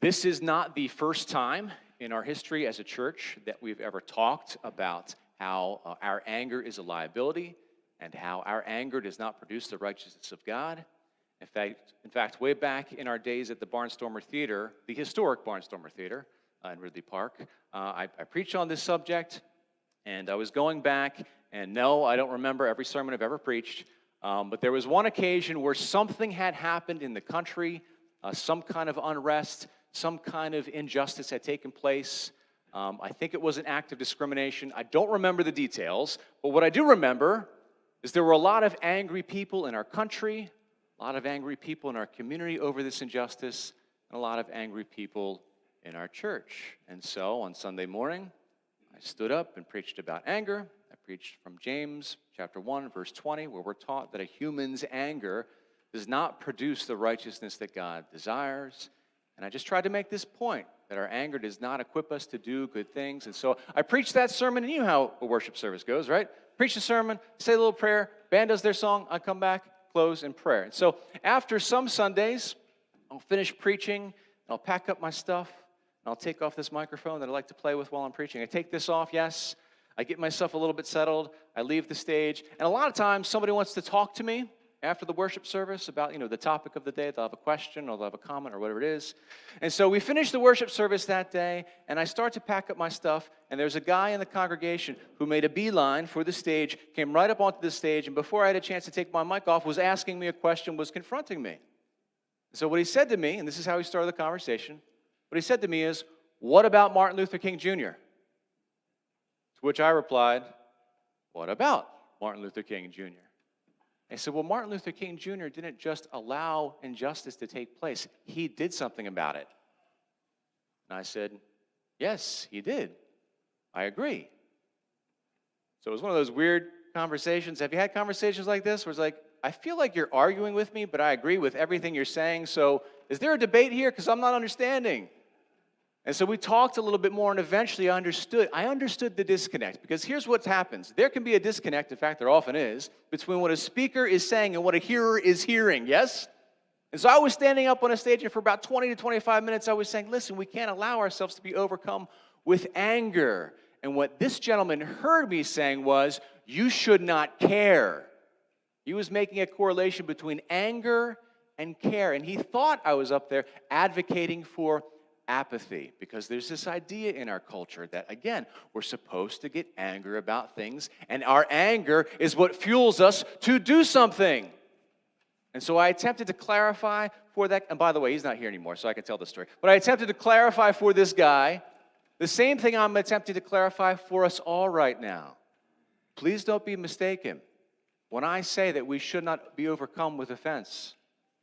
This is not the first time in our history as a church that we've ever talked about how our anger is a liability and how our anger does not produce the righteousness of God. In fact, way back in our days at the Barnstormer Theater, the historic Barnstormer Theater in Ridley Park, I preached on this subject, and I was going back, and no, I don't remember every sermon I've ever preached, but there was one occasion where something had happened in the country, some kind of unrest, some kind of injustice had taken place. I think it was an act of discrimination. I don't remember the details, but what I do remember is there were a lot of angry people in our country, a lot of angry people in our community over this injustice, and a lot of angry people in our church. And so on Sunday morning, I stood up and preached about anger. I preached from James chapter 1, verse 20, where we're taught that a human's anger does not produce the righteousness that God desires. And I just tried to make this point, that our anger does not equip us to do good things. And so I preached that sermon, and you know how a worship service goes, right? Preach the sermon, say a little prayer, band does their song, I come back, close in prayer. And so after some Sundays, I'll finish preaching, and I'll pack up my stuff, and I'll take off this microphone that I like to play with while I'm preaching. I take this off, yes. I get myself a little bit settled. I leave the stage. And a lot of times, somebody wants to talk to me after the worship service about, the topic of the day. They'll have a question or they'll have a comment or whatever it is. And so we finish the worship service that day, and I start to pack up my stuff, and there's a guy in the congregation who made a beeline for the stage, came right up onto the stage, and before I had a chance to take my mic off, was asking me a question, was confronting me. So what he said to me, and this is how he started the conversation, what he said to me is, "What about Martin Luther King Jr.?" To which I replied, "What about Martin Luther King Jr.?" I said, well, Martin Luther King Jr. didn't just allow injustice to take place. He did something about it. And I said, yes, he did. I agree. So it was one of those weird conversations. Have you had conversations like this where it's like, I feel like you're arguing with me, but I agree with everything you're saying. So is there a debate here? Because I'm not understanding. And so we talked a little bit more, and eventually I understood the disconnect, because here's what happens. There can be a disconnect, in fact there often is, between what a speaker is saying and what a hearer is hearing, yes? And so I was standing up on a stage, and for about 20 to 25 minutes I was saying, listen, we can't allow ourselves to be overcome with anger. And what this gentleman heard me saying was, you should not care. He was making a correlation between anger and care, and he thought I was up there advocating for apathy, because there's this idea in our culture that, again, we're supposed to get angry about things, and our anger is what fuels us to do something. And so I attempted to clarify for that, and by the way, he's not here anymore, so I can tell the story, but I attempted to clarify for this guy the same thing I'm attempting to clarify for us all right now. Please don't be mistaken. When I say that we should not be overcome with offense,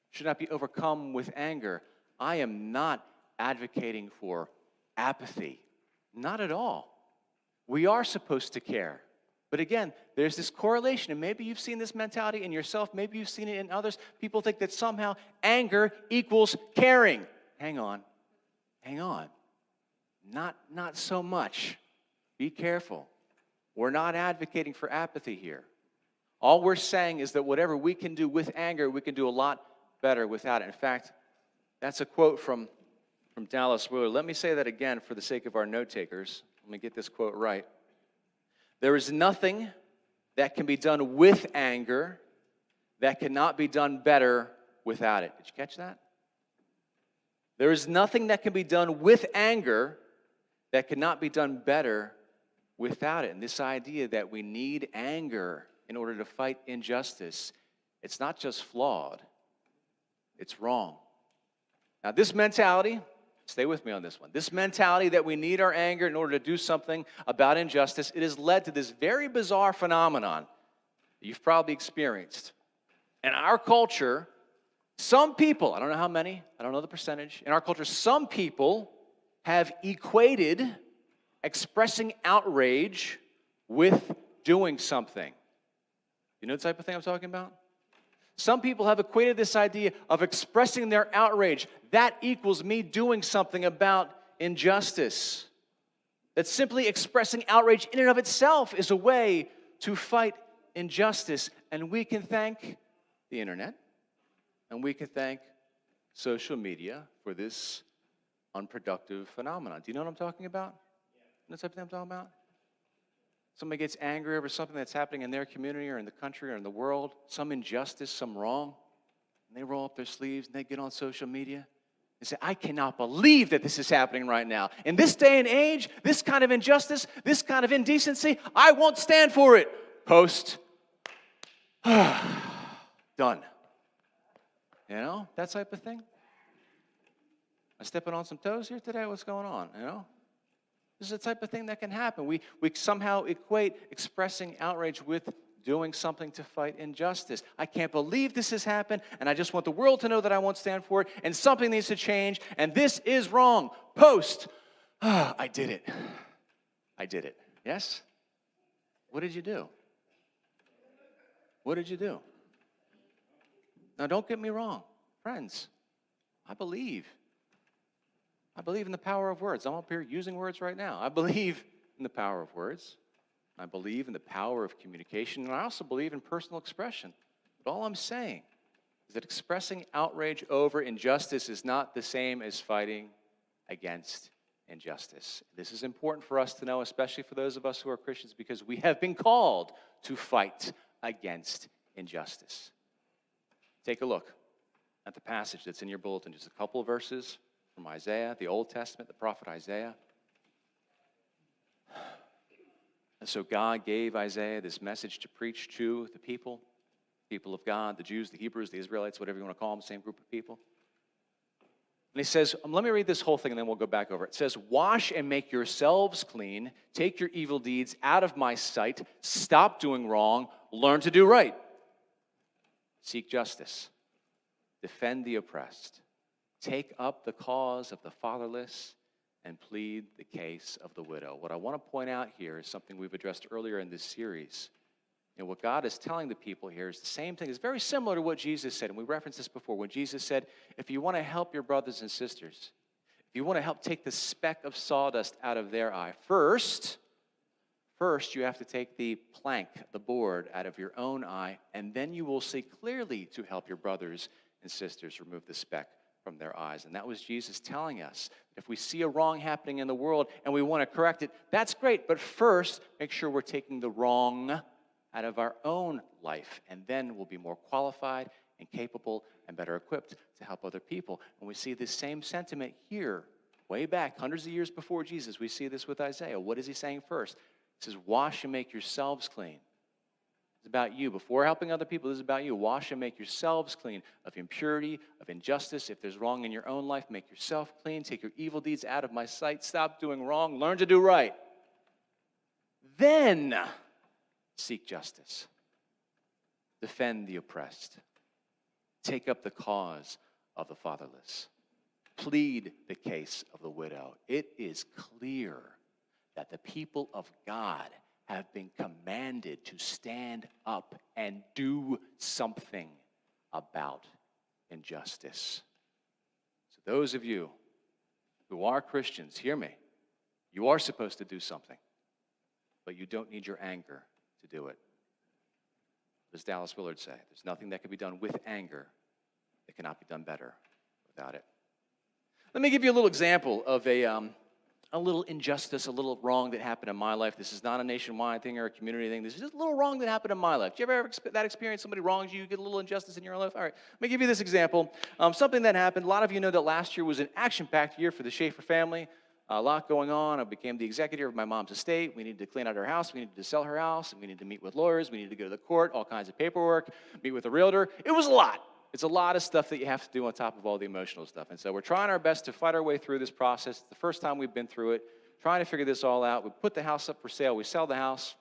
should not be overcome with anger, I am not advocating for apathy. Not at all. We are supposed to care. But again, there's this correlation, and maybe you've seen this mentality in yourself, maybe you've seen it in others. People think that somehow anger equals caring. Hang on. Not so much. Be careful. We're not advocating for apathy here. All we're saying is that whatever we can do with anger, we can do a lot better without it. In fact, that's a quote from Dallas Willard. Let me say that again for the sake of our note takers. Let me get this quote right. There is nothing that can be done with anger that cannot be done better without it. Did you catch that? There is nothing that can be done with anger that cannot be done better without it. And this idea that we need anger in order to fight injustice, it's not just flawed, it's wrong. Now this mentality, stay with me on this one. This mentality that we need our anger in order to do something about injustice, it has led to this very bizarre phenomenon that you've probably experienced. In our culture, some people, I don't know how many, I don't know the percentage, in our culture, some people have equated expressing outrage with doing something. You know the type of thing I'm talking about? Some people have equated this idea of expressing their outrage. That equals me doing something about injustice. That simply expressing outrage in and of itself is a way to fight injustice. And we can thank the internet, and we can thank social media for this unproductive phenomenon. Do you know what I'm talking about? You know the type of thing I'm talking about? Somebody gets angry over something that's happening in their community or in the country or in the world, some injustice, some wrong, and they roll up their sleeves and they get on social media and say, I cannot believe that this is happening right now. In this day and age, this kind of injustice, this kind of indecency, I won't stand for it. Post. Done. You know, that type of thing. I'm stepping on some toes here today. What's going on, you know? This is the type of thing that can happen. We somehow equate expressing outrage with doing something to fight injustice. I can't believe this has happened, and I just want the world to know that I won't stand for it, and something needs to change, and this is wrong. Post. I did it. I did it. Yes? What did you do? What did you do? Now, don't get me wrong. Friends, I believe in the power of words. I'm up here using words right now. I believe in the power of words. I believe in the power of communication, and I also believe in personal expression. But all I'm saying is that expressing outrage over injustice is not the same as fighting against injustice. This is important for us to know, especially for those of us who are Christians, because we have been called to fight against injustice. Take a look at the passage that's in your bulletin, just a couple of verses from Isaiah, the Old Testament, the prophet Isaiah. And so God gave Isaiah this message to preach to the people of God, the Jews, the Hebrews, the Israelites, whatever you want to call them, same group of people. And he says, let me read this whole thing and then we'll go back over it. It says, wash and make yourselves clean, take your evil deeds out of my sight, stop doing wrong, learn to do right. Seek justice, defend the oppressed, take up the cause of the fatherless, and plead the case of the widow. What I want to point out here is something we've addressed earlier in this series. And what God is telling the people here is the same thing. It's very similar to what Jesus said, and we referenced this before, when Jesus said, if you want to help your brothers and sisters, if you want to help take the speck of sawdust out of their eye, first you have to take the plank, the board, out of your own eye, and then you will see clearly to help your brothers and sisters remove the speck from their eyes. And that was Jesus telling us, if we see a wrong happening in the world and we want to correct it, that's great, but first, make sure we're taking the wrong out of our own life, and then we'll be more qualified and capable and better equipped to help other people. And we see this same sentiment here, way back, hundreds of years before Jesus. We see this with Isaiah. What is he saying first? He says, wash and make yourselves clean. It's about you. Before helping other people, this is about you. Wash and make yourselves clean of impurity, of injustice. If there's wrong in your own life, make yourself clean. Take your evil deeds out of my sight. Stop doing wrong. Learn to do right. Then seek justice. Defend the oppressed. Take up the cause of the fatherless. Plead the case of the widow. It is clear that the people of God have been commanded to stand up and do something about injustice. So those of you who are Christians, hear me. You are supposed to do something, but you don't need your anger to do it. As Dallas Willard say, there's nothing that can be done with anger that cannot be done better without it. Let me give you a little example of a little injustice, a little wrong that happened in my life. This is not a nationwide thing or a community thing. This is just a little wrong that happened in my life. Did you ever have that experience? Somebody wrongs you, you get a little injustice in your life? All right, let me give you this example. Something that happened. A lot of you know that last year was an action-packed year for the Schaefer family. A lot going on. I became the executor of my mom's estate. We needed to clean out her house. We needed to sell her house. And we needed to meet with lawyers. We needed to go to the court, all kinds of paperwork, meet with a realtor. It was a lot. It's a lot of stuff that you have to do on top of all the emotional stuff. And so we're trying our best to fight our way through this process. It's the first time we've been through it, trying to figure this all out. We put the house up for sale. We sell the house.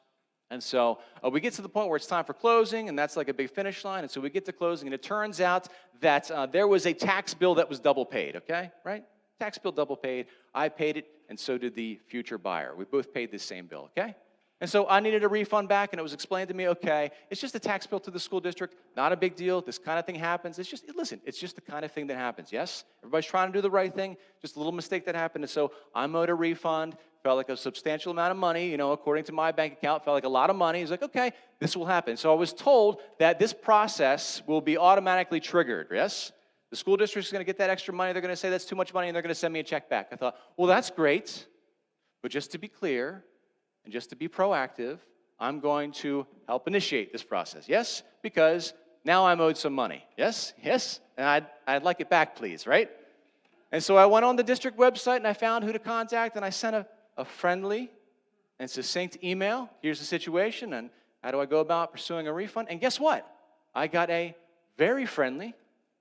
And so we get to the point where it's time for closing, and that's like a big finish line. And so we get to closing, and it turns out that there was a tax bill that was double paid, okay? Right? Tax bill double paid. I paid it, and so did the future buyer. We both paid the same bill, okay? And so I needed a refund back, and it was explained to me, okay, it's just a tax bill to the school district, not a big deal. This kind of thing happens. It's just, listen, it's just the kind of thing that happens, yes? Everybody's trying to do the right thing, just a little mistake that happened. And so I'm owed a refund. Felt like a substantial amount of money, according to my bank account, felt like a lot of money. He's like, okay, this will happen. So I was told that this process will be automatically triggered, yes? The school district's going to get that extra money. They're going to say that's too much money, and they're going to send me a check back. I thought, well, that's great. But just to be clear and just to be proactive, I'm going to help initiate this process. Yes? Because now I'm owed some money. Yes? Yes? And I'd like it back, please, right? And so I went on the district website and I found who to contact, and I sent a friendly and succinct email. Here's the situation, and how do I go about pursuing a refund? And guess what? I got a very friendly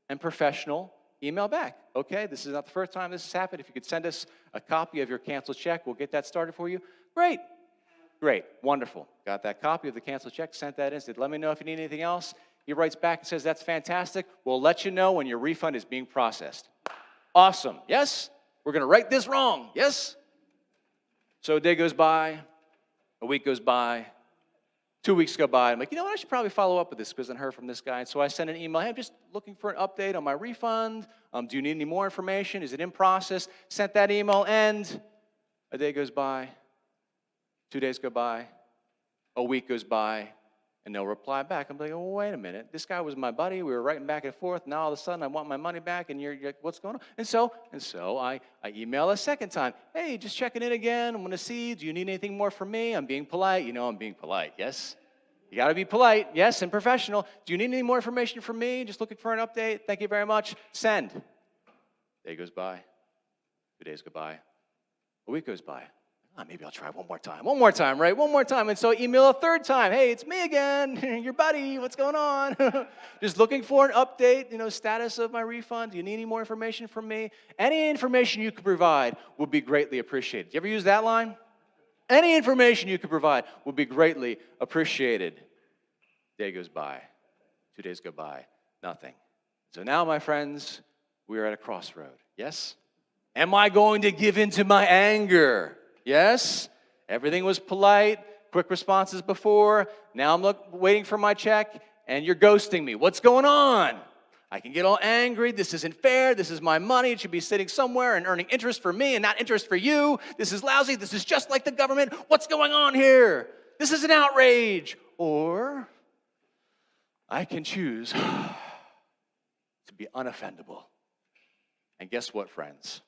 and professional email back. Okay, this is not the first time this has happened. If you could send us a copy of your canceled check, we'll get that started for you. Great. Great. Wonderful. Got that copy of the canceled check, sent that in, said, let me know if you need anything else. He writes back and says, that's fantastic. We'll let you know when your refund is being processed. Awesome. Yes? We're going to right this wrong. Yes? So a day goes by, a week goes by, 2 weeks go by. I'm like, you know what? I should probably follow up with this because I heard from this guy. And so I sent an email. Hey, I'm just looking for an update on my refund. Do you need any more information? Is it in process? Sent that email, and a day goes by, 2 days go by, a week goes by, and no reply back. I'm like, oh, wait a minute. This guy was my buddy. We were writing back and forth. Now all of a sudden I want my money back, and you're like, what's going on? And so I email a second time. Hey, just checking in again. I'm going to see. Do you need anything more from me? I'm being polite. You know I'm being polite, yes? You got to be polite, yes, and professional. Do you need any more information from me? Just looking for an update. Thank you very much. Send. Day goes by. 2 days go by. A week goes by. Maybe I'll try one more time. One more time, right? One more time. And so I email a third time. Hey, it's me again. Your buddy. What's going on? Just looking for an update, status of my refund. Do you need any more information from me? Any information you could provide would be greatly appreciated. You ever use that line? Any information you could provide would be greatly appreciated. Day goes by. 2 days go by. Nothing. So now, my friends, we are at a crossroad. Yes? Am I going to give in to my anger? Yes? Everything was polite, quick responses before. Now I'm waiting for my check, and you're ghosting me. What's going on? I can get all angry. This isn't fair. This is my money. It should be sitting somewhere and earning interest for me and not interest for you. This is lousy. This is just like the government. What's going on here? This is an outrage. Or I can choose to be unoffendable. And guess what, friends?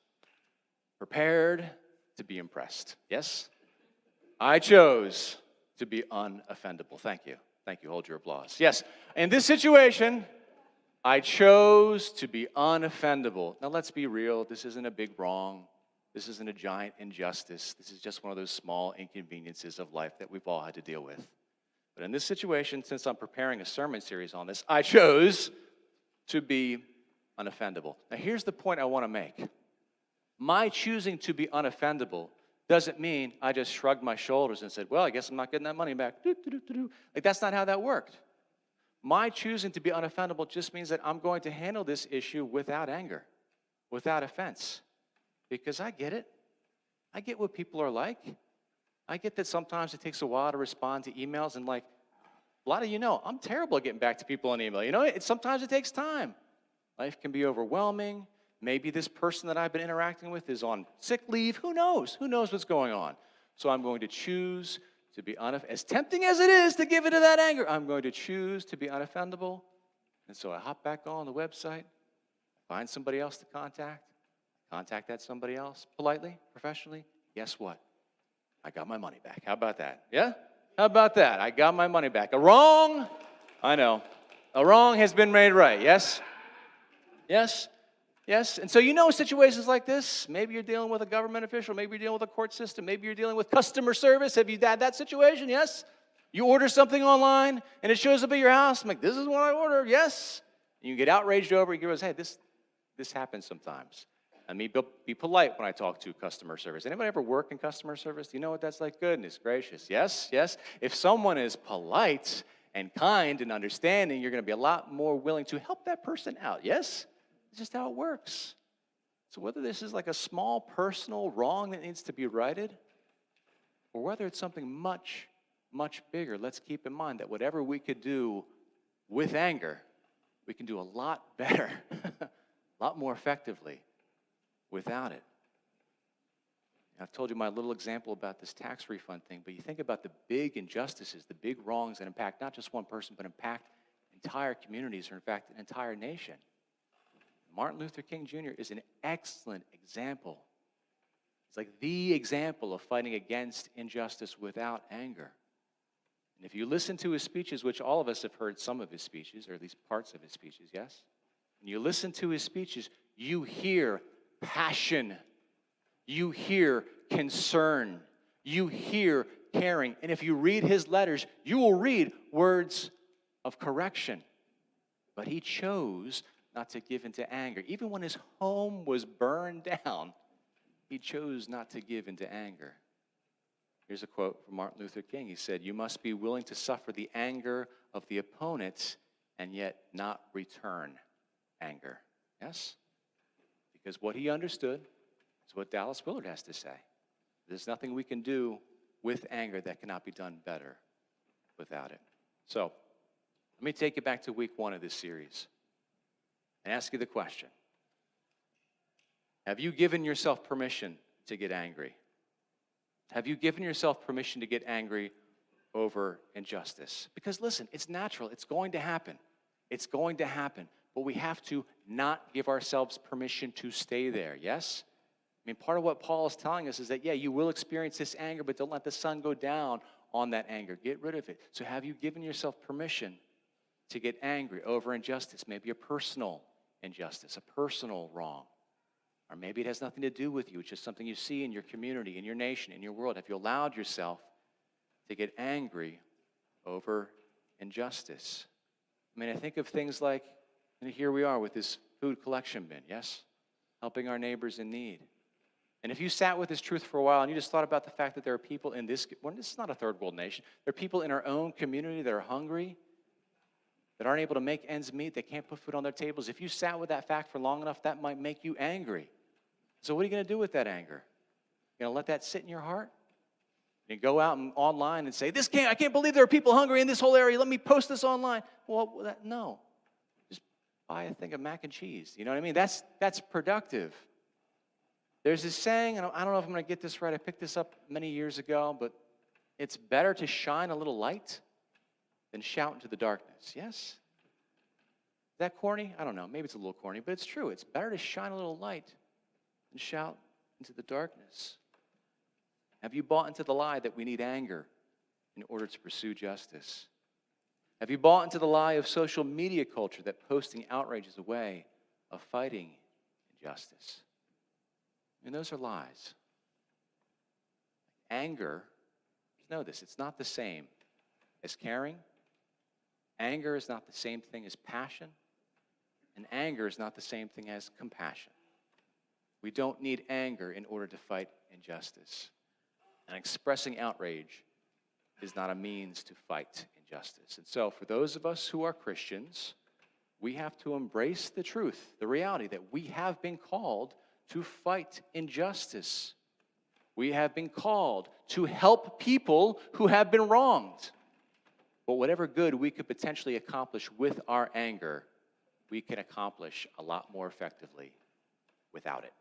Prepared to be impressed. Yes? I chose to be unoffendable. Thank you. Thank you. Hold your applause. Yes. In this situation, I chose to be unoffendable. Now, let's be real. This isn't a big wrong. This isn't a giant injustice. This is just one of those small inconveniences of life that we've all had to deal with. But in this situation, since I'm preparing a sermon series on this, I chose to be unoffendable. Now, here's the point I want to make. My choosing to be unoffendable doesn't mean I just shrugged my shoulders and said, well, I guess I'm not getting that money back. Like, that's not how that worked. My choosing to be unoffendable just means that I'm going to handle this issue without anger, without offense, because I get it. I get what people are like. I get that sometimes it takes a while to respond to emails, and like a lot of you know, I'm terrible at getting back to people on email. Sometimes it takes time. Life can be overwhelming. Maybe this person that I've been interacting with is on sick leave. Who knows? Who knows what's going on? So I'm going to choose to be as tempting as it is to give into that anger, I'm going to choose to be unoffendable. And so I hop back on the website, find somebody else to contact that somebody else politely, professionally. Guess what? I got my money back. How about that? Yeah? How about that? I got my money back. A wrong, I know. A wrong has been made right. Yes? Yes? Yes, and so situations like this, maybe you're dealing with a government official, maybe you're dealing with a court system, maybe you're dealing with customer service. Have you had that situation? Yes? You order something online, and it shows up at your house. I'm like, this is what I ordered, yes? And you get outraged over it. You go, hey, this happens sometimes. And be polite when I talk to customer service. Anybody ever work in customer service? Do you know what that's like? Goodness gracious, yes, yes. If someone is polite and kind and understanding, you're going to be a lot more willing to help that person out, yes? It's just how it works. So whether this is like a small personal wrong that needs to be righted, or whether it's something much, much bigger, let's keep in mind that whatever we could do with anger, we can do a lot better, a lot more effectively without it. I've told you my little example about this tax refund thing, but you think about the big injustices, the big wrongs that impact not just one person, but impact entire communities, or in fact, an entire nation. Martin Luther King Jr. is an excellent example. It's like the example of fighting against injustice without anger. And if you listen to his speeches, which all of us have heard some of his speeches, or at least parts of his speeches, yes? When you listen to his speeches, you hear passion. You hear concern. You hear caring. And if you read his letters, you will read words of correction. But he chose not to give into anger. Even when his home was burned down, he chose not to give into anger. Here's a quote from Martin Luther King. He said, "You must be willing to suffer the anger of the opponent and yet not return anger." Yes? Because what he understood is what Dallas Willard has to say. There's nothing we can do with anger that cannot be done better without it. So, let me take you back to week 1 of this series and ask you the question. Have you given yourself permission to get angry? Have you given yourself permission to get angry over injustice? Because listen, it's natural. It's going to happen. It's going to happen. But we have to not give ourselves permission to stay there, yes? I mean, part of what Paul is telling us is that, yeah, you will experience this anger, but don't let the sun go down on that anger. Get rid of it. So have you given yourself permission to get angry over injustice? Maybe a personal injustice, a personal wrong. Or maybe it has nothing to do with you. It's just something you see in your community, in your nation, in your world. Have you allowed yourself to get angry over injustice? I mean, I think of things like, and here we are with this food collection bin, yes? Helping our neighbors in need. And if you sat with this truth for a while and you just thought about the fact that there are people in this, well, this is not a third world nation. There are people in our own community that are hungry, that aren't able to make ends meet, they can't put food on their tables. If you sat with that fact for long enough, that might make you angry. So what are you going to do with that anger? You going to let that sit in your heart? You go out and online and say, I can't believe there are people hungry in this whole area. Let me post this online. Well, no. Just buy a thing of mac and cheese. You know what I mean? That's productive. There's this saying, and I don't know if I'm going to get this right. I picked this up many years ago, but it's better to shine a little light than shout into the darkness. Yes? Is that corny? I don't know. Maybe it's a little corny, but it's true. It's better to shine a little light than shout into the darkness. Have you bought into the lie that we need anger in order to pursue justice? Have you bought into the lie of social media culture that posting outrage is a way of fighting injustice? I mean, those are lies. Anger, know this, it's not the same as caring. Anger is not the same thing as passion. And anger is not the same thing as compassion. We don't need anger in order to fight injustice. And expressing outrage is not a means to fight injustice. And so for those of us who are Christians, we have to embrace the truth, the reality that we have been called to fight injustice. We have been called to help people who have been wronged. But whatever good we could potentially accomplish with our anger, we can accomplish a lot more effectively without it.